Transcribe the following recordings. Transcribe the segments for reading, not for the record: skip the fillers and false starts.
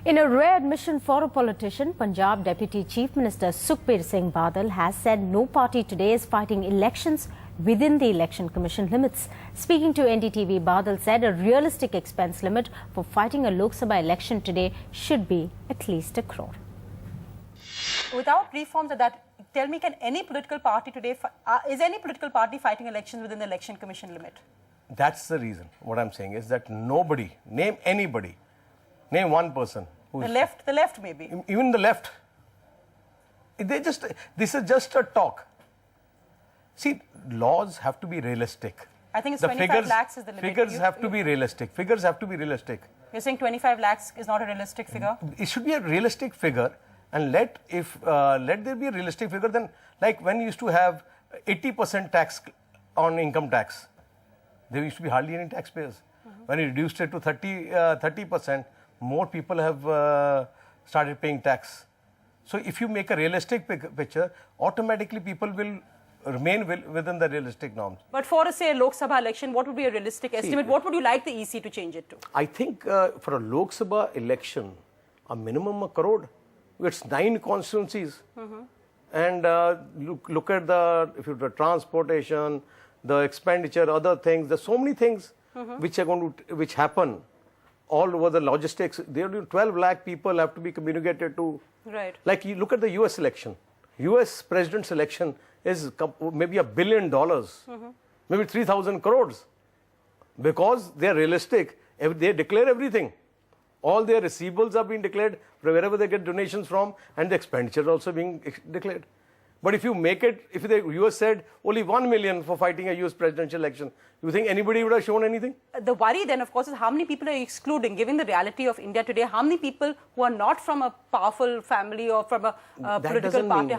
In a rare admission for a politician, Punjab Deputy Chief Minister Sukhbir Singh Badal has said no party today is fighting elections within the Election Commission limits. Speaking to NDTV, Badal said a realistic expense limit for fighting a Lok Sabha election today should be at least ₹1 crore. Without reforms of that, tell me, can any political party today, is any political party fighting elections within the Election Commission limit? That's the reason. What I'm saying is that nobody, name anybody, name one person. The left maybe. Even the left. This is just a talk. See, laws have to be realistic. I think it's 25 lakhs is the limit. Figures have to be realistic. Figures have to be realistic. You're saying 25 lakhs is not a realistic figure? It should be a realistic figure, and let there be a realistic figure. Then, like when you used to have 80% tax on income tax, there used to be hardly any taxpayers. When you reduced it to 30%, more people have started paying tax. So if you make a realistic picture, automatically people will remain within the realistic norms. But for, say, a Lok Sabha election, what would be a realistic estimate? What would you like the EC to change it to? I think for a Lok Sabha election, a minimum ₹1 crore. It's 9 constituencies. And look at the transportation, the expenditure, other things. There's so many things which happen all over the logistics. There are 12 lakh people have to be communicated to. Right. Like you look at the US election. US president's election is maybe $1 billion, maybe 3,000 crores. Because they're realistic, they declare everything. All their receivables are being declared wherever they get donations from, and the expenditure also being declared. But if you make it, if the US said only 1 million for fighting a US presidential election, you think anybody would have shown anything? The worry then, of course, is how many people are excluding, given the reality of India today, how many people who are not from a powerful family or from a political party,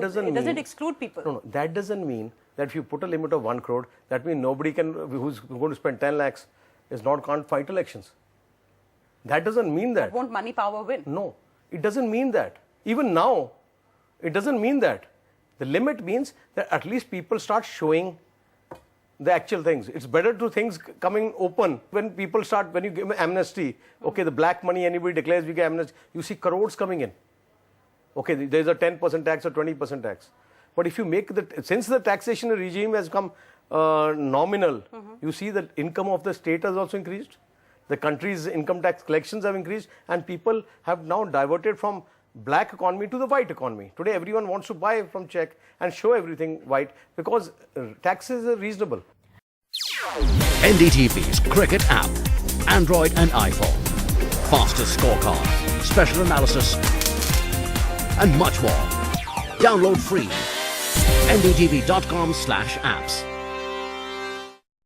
does it exclude people? No, that doesn't mean that if you put a limit of ₹1 crore, that means nobody who's going to spend 10 lakhs can't fight elections. That doesn't mean that. But won't money power win? No, it doesn't mean that. Even now, it doesn't mean that. The limit means that at least people start showing the actual things. It's better to things coming open. When people start, when you give amnesty, okay, the black money anybody declares we get amnesty, you see crores coming in. Okay, there's a 10% tax or 20% tax. But if you make since the taxation regime has come nominal, you see the income of the state has also increased. The country's income tax collections have increased, and people have now diverted from black economy to the white economy. Today, everyone wants to buy from check and show everything white because taxes are reasonable. NDTV's cricket app, Android and iPhone, fastest scorecard, special analysis, and much more. Download free. ndtv.com/apps.